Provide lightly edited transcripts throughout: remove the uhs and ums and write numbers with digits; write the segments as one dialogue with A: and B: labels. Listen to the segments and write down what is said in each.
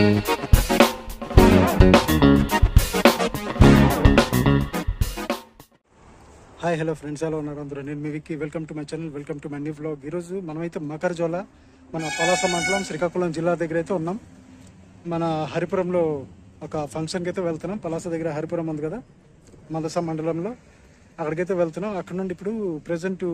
A: Hi hello friends, ఎలా ఉన్నారు అందరూ? నేను మీ Vicky. Welcome to my channel, welcome to my new vlog. ఈరోజు మనమైతే మకర్జోల, మన పలాస మండలం, శ్రీకాకుళం జిల్లా దగ్గర అయితే ఉన్నాం. మన హరిపురంలో ఒక ఫంక్షన్కి అయితే వెళ్తున్నాం. పలాస దగ్గర హరిపురం ఉంది కదా, మందస మండలంలో, అక్కడికైతే వెళ్తున్నాం. అక్కడ నుండి ఇప్పుడు ప్రజెంట్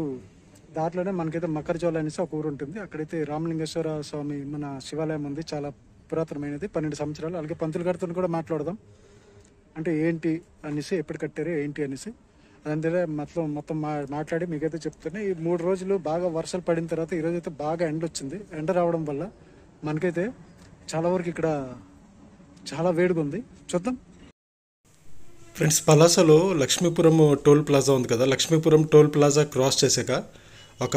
A: దాంట్లోనే మనకైతే మకర్జోల అనేసి ఒక ఊరు ఉంటుంది. అక్కడైతే రామలింగేశ్వర స్వామి మన శివాలయం ఉంది, చాలా పురాతనమైనది, 12 సంవత్సరాలు. అలాగే పంతులు గారితో కూడా మాట్లాడదాం, అంటే ఏంటి అనేసి, ఎప్పుడు కట్టారు ఏంటి అనేసి. అందులో మొత్తం మాట్లాడి మీకైతే చెప్తున్నా. ఈ 3 రోజులు బాగా వర్షాలు పడిన తర్వాత ఈరోజు అయితే బాగా ఎండ వచ్చింది. ఎండ రావడం వల్ల మనకైతే చాలా వరకు ఇక్కడ చాలా వేడిగా ఉంది. చూద్దాం ఫ్రెండ్స్. పలాసలో లక్ష్మీపురం టోల్ ప్లాజా ఉంది కదా, లక్ష్మీపురం టోల్ ప్లాజా క్రాస్ చేసాక ఒక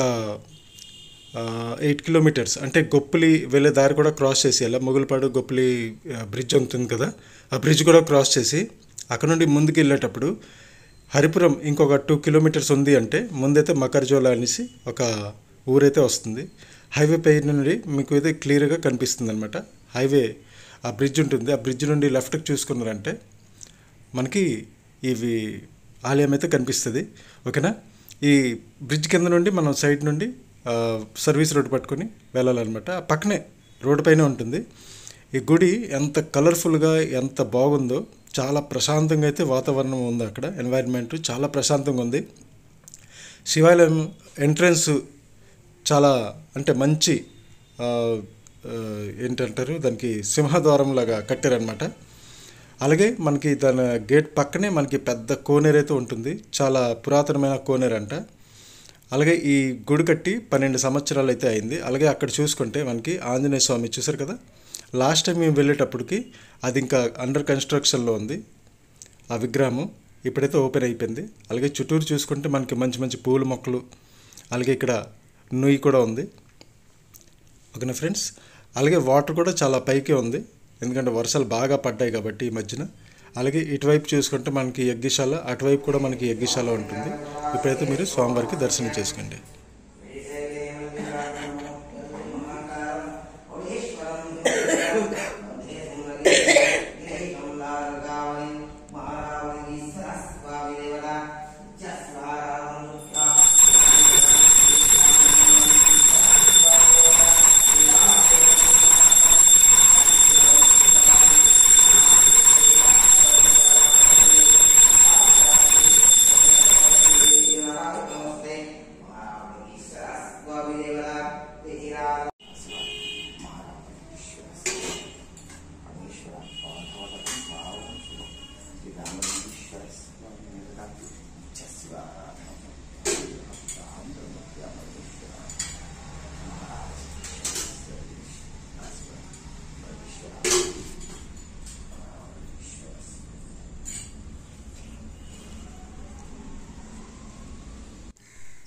A: 8 కిలోమీటర్స్ అంటే గొప్పలి వెళ్ళే దారి కూడా క్రాస్ చేసి, అలా మొగులపాడు గొప్పలి బ్రిడ్జ్ ఉంటుంది కదా, ఆ బ్రిడ్జ్ కూడా క్రాస్ చేసి అక్కడ నుండి ముందుకు వెళ్ళేటప్పుడు హరిపురం ఇంకొక 2 కిలోమీటర్స్ ఉంది. అంటే ముందైతే మకర్జోల అనేసి ఒక ఊరైతే వస్తుంది. హైవే పై నుండి మీకు అయితే క్లియర్గా కనిపిస్తుంది అనమాట. హైవే ఆ బ్రిడ్జ్ ఉంటుంది, ఆ బ్రిడ్జ్ నుండి లెఫ్ట్కి చూసుకున్నారంటే మనకి ఇవి ఆలయం అయితే కనిపిస్తుంది. ఓకేనా? ఈ బ్రిడ్జ్ కింద నుండి మనం సైడ్ నుండి సర్వీస్ రోడ్ పట్టుకొని వెళ్ళాలన్నమాట. ఆ పక్కనే రోడ్డు పైన ఉంటుంది. ఈ గుడి ఎంత కలర్ఫుల్గా ఎంత బాగుందో, చాలా ప్రశాంతంగా అయితే వాతావరణం ఉంది. అక్కడ ఎన్వైర్న్మెంట్ చాలా ప్రశాంతంగా ఉంది. శివాలయం ఎంట్రన్స్ చాలా అంటే మంచి ఏంటంటారు దానికి, సింహద్వారం లాగా కట్టారనమాట. అలాగే మనకి దాని గేట్ పక్కనే మనకి పెద్ద కోనేరు అయితే ఉంటుంది, చాలా పురాతనమైన కోనేరు అంట. అలాగే ఈ గుడి కట్టి 12 సంవత్సరాలు అయితే అయింది. అలాగే అక్కడ చూసుకుంటే మనకి ఆంజనేయ స్వామి చూసారు కదా, లాస్ట్ టైం మేము వెళ్ళేటప్పటికి అది ఇంకా అండర్ కన్స్ట్రక్షన్లో ఉంది ఆ విగ్రహము. ఇప్పుడైతే ఓపెన్ అయిపోయింది. అలాగే చుట్టూరు చూసుకుంటే మనకి మంచి మంచి పూల మొక్కలు, అలాగే ఇక్కడ నుయ్యి కూడా ఉంది. ఓకేనా ఫ్రెండ్స్? అలాగే వాటర్ కూడా చాలా పైకే ఉంది, ఎందుకంటే వర్షాలు బాగా పడ్డాయి కాబట్టి ఈ మధ్యన. అలాగే ఇటువైపు చూసుకుంటే మనకి యజ్ఞశాల, అటువైపు కూడా మనకి యజ్ఞశాల ఉంటుంది. ఇప్పుడైతే మీరు స్వామివారికి దర్శనం చేసుకోండి.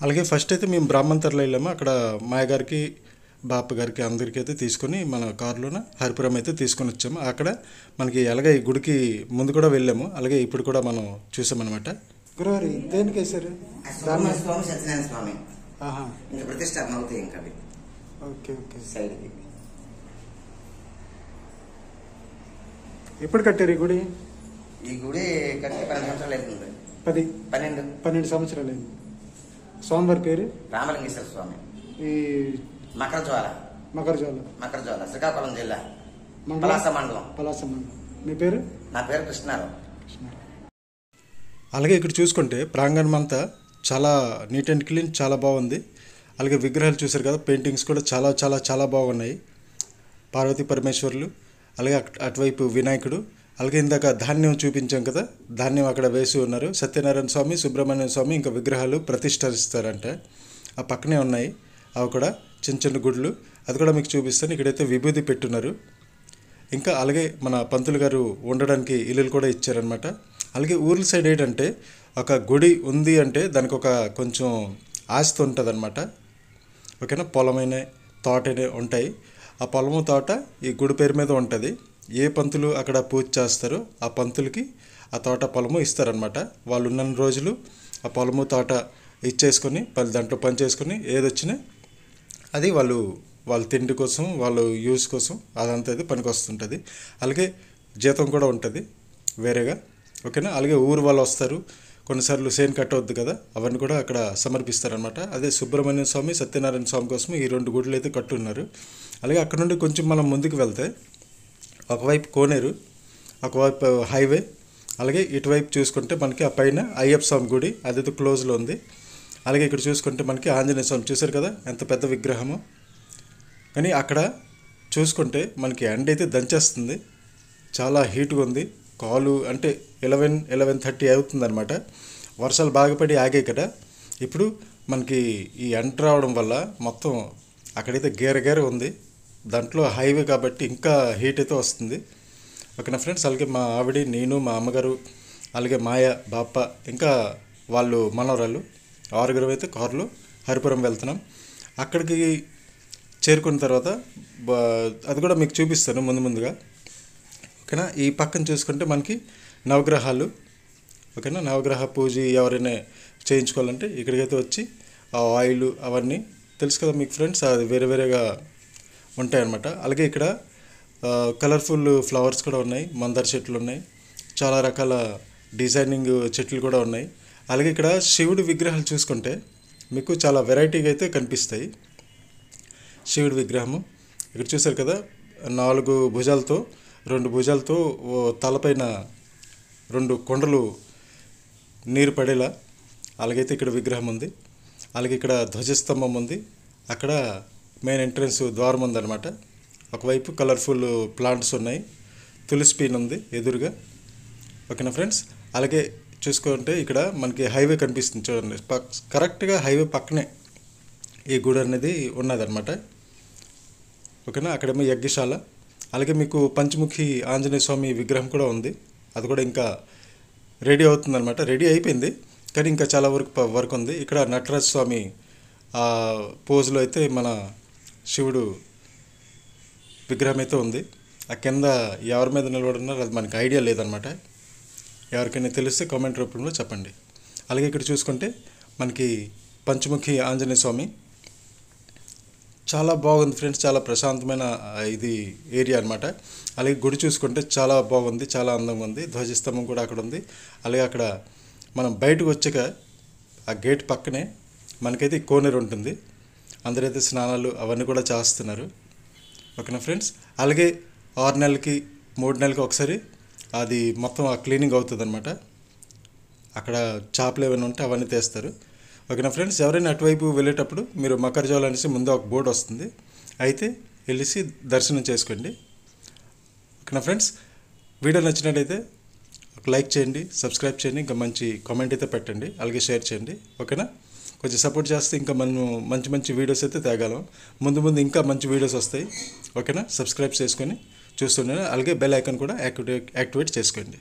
A: అలాగే ఫస్ట్ అయితే మేము బ్రాహ్మణతరలో వెళ్ళాము. అక్కడ మాయగారికి, బాప గారికి, అందరికీ అయితే తీసుకొని మన కారులోన హరిపురం అయితే తీసుకొని వచ్చాము. అక్కడ మనకి అలాగే ఈ గుడికి ముందు కూడా వెళ్ళాము. అలాగే ఇప్పుడు కూడా మనం చూసామన్నమాట. గురువారి దేనికి వేసారు?
B: స్వామి సత్యనారాయణ స్వామి ఇంకా ప్రతిష్టాపన అవుతాయి. ఇంకా
A: ఓకే ఓకే.
B: సైడ్కి
A: ఎప్పుడు కట్టారు ఈ గుడి?
B: ఈ గుడి కట్టి 12 సంవత్సరాలు అవుతుంది.
A: 12 సంవత్సరాలు అయింది. స్వామివారి పేరు
B: రామలింగేశ్వర స్వామి.
A: ఈ
B: మకర్జోల శ్రీకాకుళం జిల్లా, పలాస మండలం.
A: మీ పేరు?
B: నా పేరు కృష్ణారావు.
A: అలాగే ఇక్కడ చూసుకుంటే ప్రాంగణం అంతా చాలా నీట్ అండ్ క్లీన్, చాలా బాగుంది. అలాగే విగ్రహాలు చూసారు కదా, పెయింటింగ్స్ కూడా చాలా చాలా చాలా బాగున్నాయి. పార్వతీ పరమేశ్వరులు, అలాగే అటువైపు వినాయకుడు, అలాగే ఇందాక ధాన్యం చూపించాం కదా, ధాన్యం అక్కడ వేసి ఉన్నారు. సత్యనారాయణ స్వామి, సుబ్రహ్మణ్య స్వామి ఇంకా విగ్రహాలు ప్రతిష్ఠిస్తారంట. ఆ పక్కనే ఉన్నాయి అవి కూడా చిన్న చిన్న గుడ్లు, అది కూడా మీకు చూపిస్తాను. ఇక్కడైతే విభూది పెట్టున్నారు. ఇంకా అలాగే మన పంతులు గారు ఉండడానికి ఇల్లులు కూడా ఇచ్చారనమాట. అలాగే ఊర్ల సైడ్ ఏంటంటే ఒక గుడి ఉంది అంటే దానికి ఒక కొంచెం ఆస్తి ఉంటుంది అనమాట. ఓకేనా? పొలమైన తోటనే ఉంటాయి. ఆ పొలము తోట ఈ గుడి పేరు మీద ఉంటుంది. ఏ పంతులు అక్కడ పూజ చేస్తారో ఆ పంతులకి ఆ తోట పొలము ఇస్తారనమాట. వాళ్ళు ఉన్న రోజులు ఆ పొలము తోట ఇచ్చేసుకొని దాంట్లో పని చేసుకొని ఏదొచ్చినా అది వాళ్ళు
C: వాళ్ళ తిండి కోసం వాళ్ళ యూస్ కోసం అదంతా అయితే పనికి వస్తుంటుంది. అలాగే జీతం కూడా ఉంటుంది వేరేగా, ఓకేనా. అలాగే ఊరు వాళ్ళు వస్తారు, కొన్నిసార్లు సేన్ కట్ అవుద్ది కదా, అవన్నీ కూడా అక్కడ సమర్పిస్తారనమాట. అదే సుబ్రహ్మణ్య స్వామి, సత్యనారాయణ స్వామి కోసం ఈ 2 గుడులు అయితే కట్టున్నారు. అలాగే అక్కడ నుండి కొంచెం మనం ముందుకు వెళ్తే ఒకవైపు కోనేరు, ఒకవైపు హైవే, అలాగే ఇటువైపు చూసుకుంటే మనకి ఆ పైన అయ్యప్ప స్వామి గుడి అదైతే క్లోజ్లో ఉంది. అలాగే ఇక్కడ చూసుకుంటే మనకి ఆంజనేయ స్వామి చూశారు కదా ఎంత పెద్ద విగ్రహమో. కానీ అక్కడ చూసుకుంటే మనకి ఎండ అయితే దంచేస్తుంది, చాలా హీట్గా ఉంది. కాలు అంటే 11:30 అవుతుందన్నమాట. వర్షాలు బాగా పడి ఆగాయి కదా. ఇప్పుడు మనకి ఈ ఎండ రావడం వల్ల మొత్తం అక్కడైతే గేర ఉంది. దాంట్లో హైవే కాబట్టి ఇంకా హీట్ అయితే వస్తుంది, ఓకేనా ఫ్రెండ్స్. అలాగే మా ఆవిడ, నేను, మా అమ్మగారు, అలాగే మాయ, బాప్ప, ఇంకా వాళ్ళు మనవరాళ్ళు 6 అయితే కారులో హరిపురం వెళ్తున్నాం. అక్కడికి చేరుకున్న తర్వాత అది కూడా మీకు చూపిస్తాను ముందుగా, ఓకేనా. ఈ పక్కన చూసుకుంటే మనకి నవగ్రహాలు, ఓకేనా. నవగ్రహ పూజ ఎవరైనా చేయించుకోవాలంటే ఇక్కడికైతే వచ్చి ఆ ఆయిల్ అవన్నీ తెలుసు కదా మీకు ఫ్రెండ్స్, అది వేరేగా ఉంటాయన్నమాట. అలాగే ఇక్కడ కలర్ఫుల్ ఫ్లవర్స్ కూడా ఉన్నాయి, మందార చెట్లు ఉన్నాయి, చాలా రకాల డిజైనింగ్ చెట్లు కూడా ఉన్నాయి. అలాగే ఇక్కడ శివుడి విగ్రహాలు చూసుకుంటే మీకు చాలా వెరైటీగా అయితే కనిపిస్తాయి. శివుడి విగ్రహము ఇక్కడ చూసారు కదా, 4 భుజాలతో, 2 భుజాలతో తలపైన 2 కొండలు నీరు పడేలా అలాగైతే ఇక్కడ విగ్రహం ఉంది. అలాగే ఇక్కడ ధ్వజస్తంభం ఉంది, అక్కడ మెయిన్ ఎంట్రన్స్ ద్వారం ఉందన్నమాట. ఒకవైపు కలర్ఫుల్ ప్లాంట్స్ ఉన్నాయి, తులసి పీన్ ఉంది ఎదురుగా, ఓకేనా ఫ్రెండ్స్. అలాగే చూసుకుంటే ఇక్కడ మనకి హైవే కనిపిస్తుంది చూడండి, కరెక్ట్గా హైవే పక్కనే ఈ గుడి అనేది ఉన్నదన్నమాట, ఓకేనా. అక్కడేమో యజ్ఞశాల. అలాగే మీకు పంచముఖి ఆంజనేయ స్వామి విగ్రహం కూడా ఉంది, అది కూడా ఇంకా రెడీ అవుతుందన్నమాట. రెడీ అయిపోయింది కానీ ఇంకా చాలా వర్క్ ఉంది. ఇక్కడ నటరాజ స్వామి పోజ్లో అయితే మన శివుడు విగ్రహం అయితే ఉంది. ఆ కింద ఎవరి మీద నిలబడున్నారో అది మనకి ఐడియా లేదనమాట. ఎవరికైనా తెలిస్తే కామెంట్ రూపంలో చెప్పండి. అలాగే ఇక్కడ చూసుకుంటే మనకి పంచముఖి ఆంజనేయ స్వామి చాలా బాగుంది ఫ్రెండ్స్, చాలా ప్రశాంతమైన ఇది ఏరియా అనమాట. అలాగే గుడి చూసుకుంటే చాలా బాగుంది, చాలా అందంగా ఉంది. ధ్వజస్తంభం కూడా అక్కడ ఉంది. అలాగే అక్కడ మనం బయటకు వచ్చాక ఆ గేట్ పక్కనే మనకైతే కోనేరు ఉంటుంది, అందరైతే స్నానాలు అవన్నీ కూడా చేస్తున్నారు, ఓకేనా ఫ్రెండ్స్. అలాగే 6 నెలలకి 3 నెలలకి ఒకసారి అది మొత్తం ఆ క్లీనింగ్ అవుతుంది అనమాట. అక్కడ చేపలు ఏమైనా ఉంటే అవన్నీ తీస్తారు, ఓకేనా ఫ్రెండ్స్. ఎవరైనా అటువైపు వెళ్ళేటప్పుడు మీరు మకరజోల అనేసి ముందు ఒక బోర్డు వస్తుంది, అయితే వెళ్ళేసి దర్శనం చేసుకోండి, ఓకేనా ఫ్రెండ్స్. వీడియో నచ్చినట్టయితే ఒక లైక్ చేయండి, సబ్స్క్రైబ్ చేయండి, ఇంకా మంచి కామెంట్ అయితే పెట్టండి, అలాగే షేర్ చేయండి, ఓకేనా. కొంచెం సపోర్ట్ చేస్తే ఇంకా మనం మంచి వీడియోస్ అయితే తేగలం. ముందు ఇంకా మంచి వీడియోస్ వస్తాయి, ఓకేనా. సబ్స్క్రైబ్ చేసుకొని చూస్తుండే, అలాగే బెల్ ఐకాన్ కూడా యాక్టివేట్ చేసుకోండి.